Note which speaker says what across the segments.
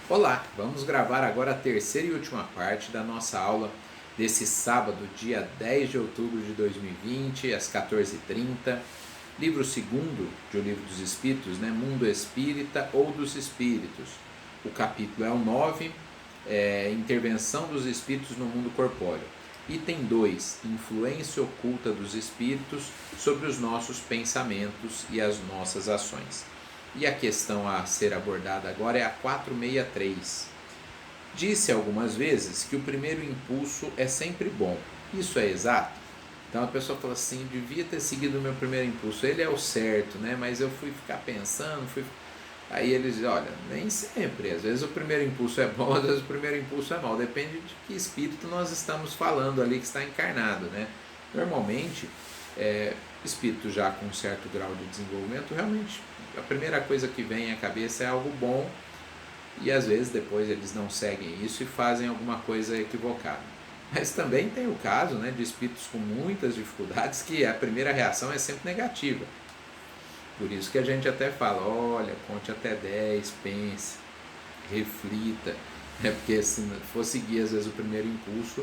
Speaker 1: Olá, vamos gravar agora a terceira e última parte da nossa aula desse sábado, dia 10 de outubro de 2020, às 14h30. Livro segundo de O Livro dos Espíritos, né? Mundo Espírita ou dos Espíritos. O capítulo é o 9, Intervenção dos Espíritos no Mundo Corpóreo. Item 2, Influência oculta dos Espíritos sobre os nossos pensamentos e as nossas ações. E a questão a ser abordada agora é a 463. Disse algumas vezes que o primeiro impulso é sempre bom. Isso é exato? Então a pessoa fala assim, devia ter seguido o meu primeiro impulso, ele é o certo, né? Mas eu fui ficar pensando, Aí eles dizem, olha, nem sempre, às vezes o primeiro impulso é bom, às vezes o primeiro impulso é mau, depende de que espírito nós estamos falando ali que está encarnado, né? Normalmente, espírito já com um certo grau de desenvolvimento, realmente a primeira coisa que vem à cabeça é algo bom e às vezes depois eles não seguem isso e fazem alguma coisa equivocada. Mas também tem o caso, né, de espíritos com muitas dificuldades que a primeira reação é sempre negativa. Por isso que a gente até fala, olha, conte até 10, pense, reflita, porque se for seguir às vezes o primeiro impulso,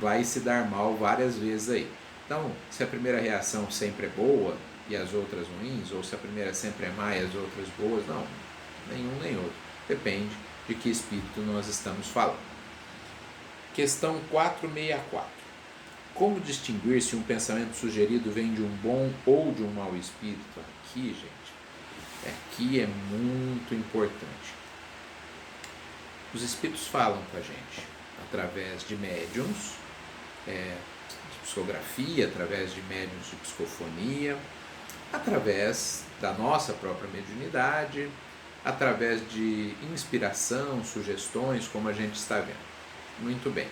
Speaker 1: vai se dar mal várias vezes aí. Então, se a primeira reação sempre é boa e as outras ruins, ou se a primeira sempre é má e as outras boas, não, nenhum nem outro. Depende de que espírito nós estamos falando. Questão 464. Como distinguir se um pensamento sugerido vem de um bom ou de um mau espírito? Aqui, gente, aqui é muito importante. Os espíritos falam com a gente através de médiums, de psicografia, através de médiums de psicofonia, através da nossa própria mediunidade, através de inspiração, sugestões, como a gente está vendo. Muito bem.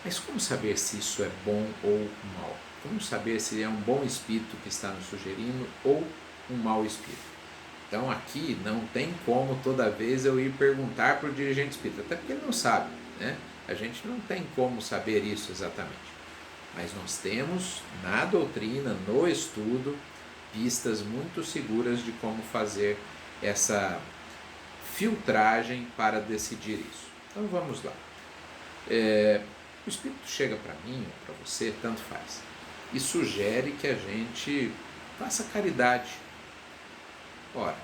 Speaker 1: Mas como saber se isso é bom ou mal? Como saber se é um bom espírito que está nos sugerindo ou um mau espírito? Então aqui não tem como toda vez eu ir perguntar para o dirigente espírita, até porque ele não sabe, né? A gente não tem como saber isso exatamente. Mas nós temos na doutrina, no estudo, pistas muito seguras de como fazer essa filtragem para decidir isso. Então vamos lá. O espírito chega para mim, para você, tanto faz, e sugere que a gente faça caridade. Ora,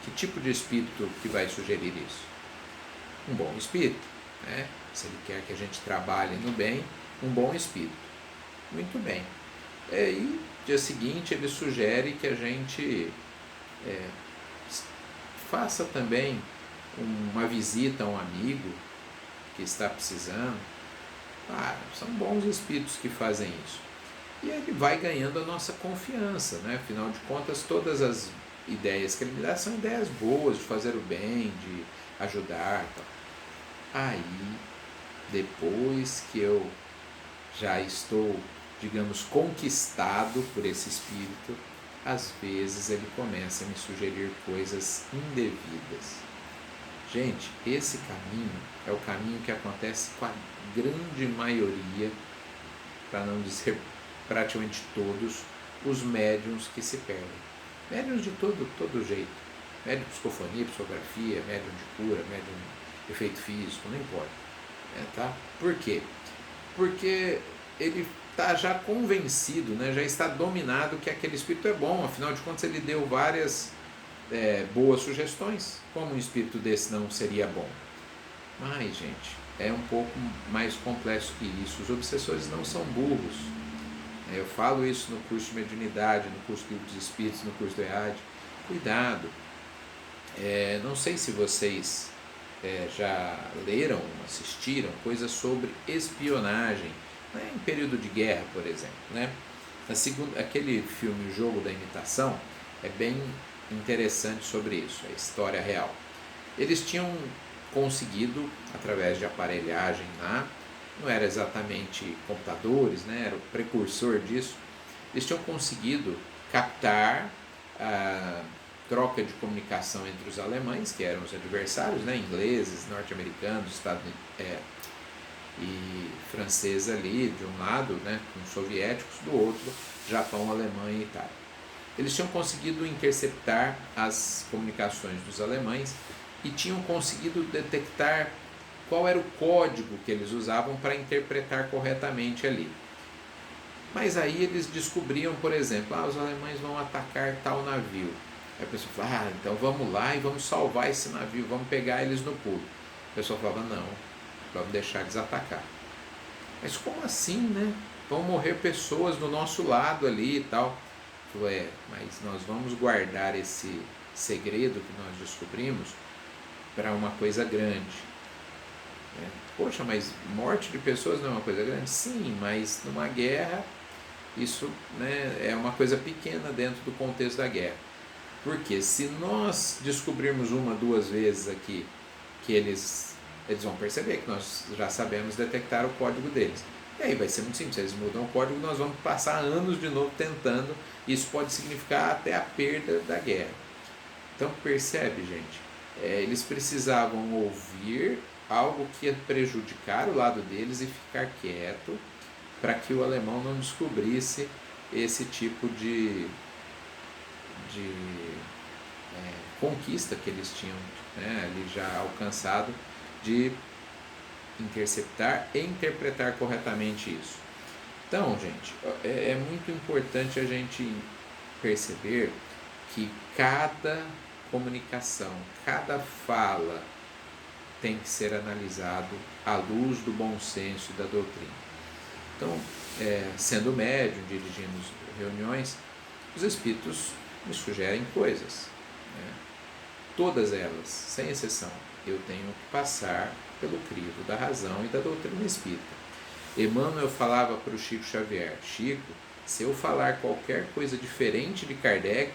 Speaker 1: que tipo de espírito que vai sugerir isso? Um bom espírito, né? Se ele quer que a gente trabalhe no bem, um bom espírito. Muito bem. E dia seguinte ele sugere que a gente faça também uma visita a um amigo que está precisando. São bons espíritos que fazem isso. E ele vai ganhando a nossa confiança, né? Afinal de contas, todas as ideias que ele me dá são ideias boas, de fazer o bem, de ajudar. Aí, depois que eu já estou, digamos, conquistado por esse espírito, às vezes ele começa a me sugerir coisas indevidas. Gente, esse caminho é o caminho que acontece com a grande maioria, para não dizer praticamente todos, os médiums que se perdem. Médiums de todo jeito. Médium de psicofonia, psicografia, médium de cura, médium de efeito físico, não importa. Tá? Por quê? Porque ele está já convencido, né, já está dominado que aquele espírito é bom, afinal de contas ele deu várias boas sugestões. Como um espírito desse não seria bom? Mas, gente, é um pouco mais complexo que isso. Os obsessores não são burros. Eu falo isso no curso de mediunidade, no curso de Livro dos Espíritos, no curso do EAD. Cuidado. Não sei se vocês já leram, assistiram coisas sobre espionagem, né, em período de guerra, por exemplo. Né? Aquele filme O Jogo da Imitação é bem interessante sobre isso, a história real. Eles tinham conseguido, através de aparelhagem lá, não era exatamente computadores, né, era o precursor disso, eles tinham conseguido captar a troca de comunicação entre os alemães, que eram os adversários, né, ingleses, norte-americanos, e franceses ali, de um lado, né, com os soviéticos, do outro, Japão, Alemanha e Itália. Eles tinham conseguido interceptar as comunicações dos alemães e tinham conseguido detectar qual era o código que eles usavam para interpretar corretamente ali. Mas aí eles descobriam, por exemplo, os alemães vão atacar tal navio. Aí a pessoa fala, então vamos lá e vamos salvar esse navio, vamos pegar eles no pulo. A pessoa falava, não, vamos deixar eles atacar. Mas como assim, né? Vão morrer pessoas do nosso lado ali e tal. Falou, mas nós vamos guardar esse segredo que nós descobrimos para uma coisa grande. Poxa, mas morte de pessoas não é uma coisa grande? Sim, mas numa guerra isso, né, é uma coisa pequena dentro do contexto da guerra. Porque se nós descobrirmos uma, duas vezes aqui que eles vão perceber que nós já sabemos detectar o código deles. E aí vai ser muito simples, se eles mudam o código, nós vamos passar anos de novo tentando, isso pode significar até a perda da guerra. Então percebe, gente, eles precisavam ouvir algo que ia prejudicar o lado deles e ficar quieto para que o alemão não descobrisse esse tipo de conquista que eles tinham, né, ali já alcançado, de interceptar e interpretar corretamente isso. Então, gente, é muito importante a gente perceber que cada comunicação, cada fala tem que ser analisado à luz do bom senso e da doutrina. Então, sendo médium, dirigindo reuniões, os espíritos me sugerem coisas, né? Todas elas, sem exceção, eu tenho que passar pelo crivo da razão e da doutrina espírita. Emmanuel falava para o Chico Xavier, Chico, se eu falar qualquer coisa diferente de Kardec,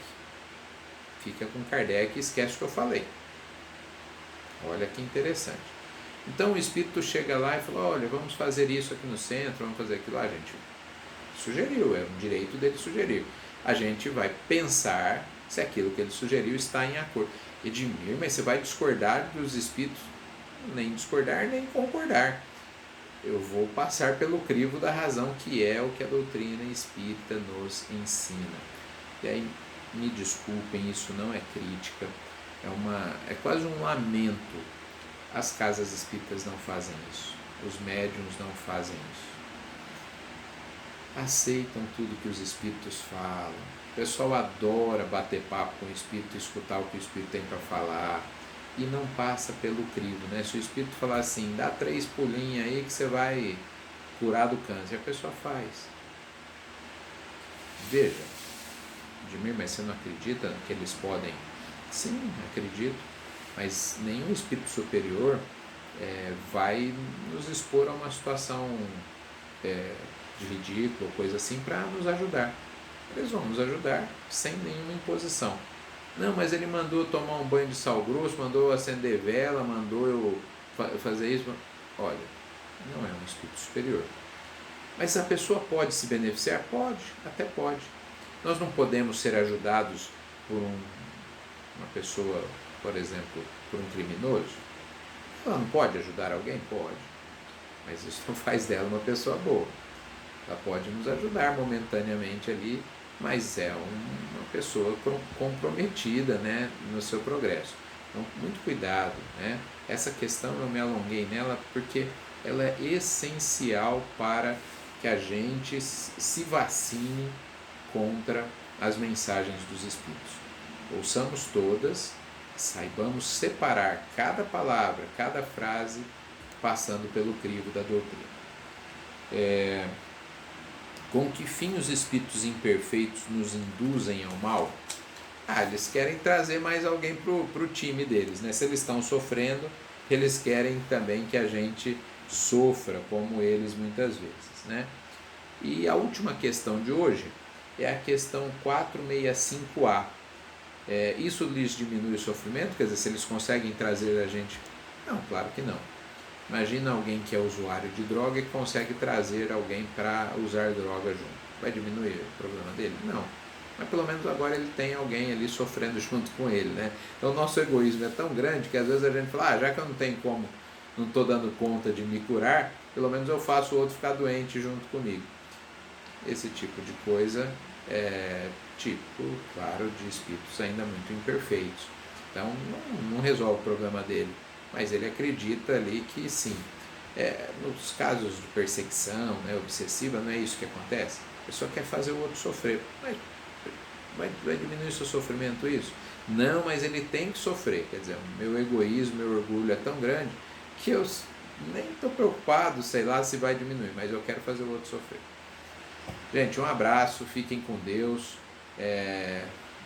Speaker 1: fica com Kardec e esquece o que eu falei. Olha que interessante. Então o espírito chega lá e fala, olha, vamos fazer isso aqui no centro, vamos fazer aquilo lá. A gente sugeriu, é um direito dele sugerir. A gente vai pensar se aquilo que ele sugeriu está em acordo. Edmir, mas você vai discordar dos espíritos? Nem discordar, nem concordar. Eu vou passar pelo crivo da razão, que é o que a doutrina espírita nos ensina. E aí, me desculpem, isso não é crítica, é quase um lamento. As casas espíritas não fazem isso, os médiuns não fazem isso. Aceitam tudo que os espíritos falam. O pessoal adora bater papo com o espírito, escutar o que o espírito tem para falar, e não passa pelo crivo, né? Se o espírito falar assim, dá 3 pulinhos aí que você vai curar do câncer, a pessoa faz. Veja, Edmir, mas você não acredita que eles podem? Sim, acredito, mas nenhum espírito superior vai nos expor a uma situação de ridículo, coisa assim, para nos ajudar. Eles vão nos ajudar sem nenhuma imposição. Não, mas ele mandou tomar um banho de sal grosso, mandou acender vela, mandou eu fazer isso. Olha, não é um espírito superior. Mas a pessoa pode se beneficiar? Pode, até pode. Nós não podemos ser ajudados por uma pessoa, por exemplo, por um criminoso? Ela não pode ajudar alguém? Pode. Mas isso não faz dela uma pessoa boa. Ela pode nos ajudar momentaneamente ali, mas é uma pessoa comprometida, né, no seu progresso. Então, muito cuidado, né? Essa questão eu me alonguei nela porque ela é essencial para que a gente se vacine contra as mensagens dos espíritos. Ouçamos todas, saibamos separar cada palavra, cada frase, passando pelo crivo da doutrina. Com que fim os espíritos imperfeitos nos induzem ao mal? Eles querem trazer mais alguém para o time deles, né? Se eles estão sofrendo, eles querem também que a gente sofra como eles muitas vezes, né? E a última questão de hoje é a questão 465A. Isso lhes diminui o sofrimento? Quer dizer, se eles conseguem trazer a gente... Não, claro que não. Imagina alguém que é usuário de droga e consegue trazer alguém para usar droga junto. Vai diminuir o problema dele? Não. Mas pelo menos agora ele tem alguém ali sofrendo junto com ele, né? Então o nosso egoísmo é tão grande que às vezes a gente fala, já que eu não tenho como, não estou dando conta de me curar, pelo menos eu faço o outro ficar doente junto comigo. Esse tipo de coisa é típico, claro, de espíritos ainda muito imperfeitos. Então não resolve o problema dele, mas ele acredita ali que sim. Nos casos de perseguição, né, obsessiva, não é isso que acontece. A pessoa quer fazer o outro sofrer. Mas vai diminuir o seu sofrimento isso? Não, mas ele tem que sofrer. Quer dizer, o meu egoísmo, meu orgulho é tão grande que eu nem estou preocupado, sei lá, se vai diminuir, mas eu quero fazer o outro sofrer. Gente, um abraço, fiquem com Deus.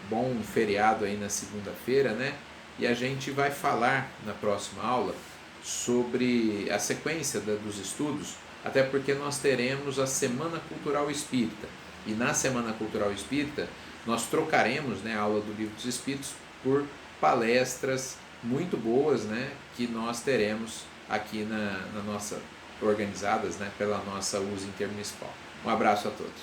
Speaker 1: Bom feriado aí na segunda-feira, né? E a gente vai falar na próxima aula sobre a sequência dos estudos, até porque nós teremos a Semana Cultural Espírita. E na Semana Cultural Espírita nós trocaremos, né, a aula do Livro dos Espíritos por palestras muito boas, né, que nós teremos aqui na nossa, organizadas, né, pela nossa USA Intermunicipal. Um abraço a todos.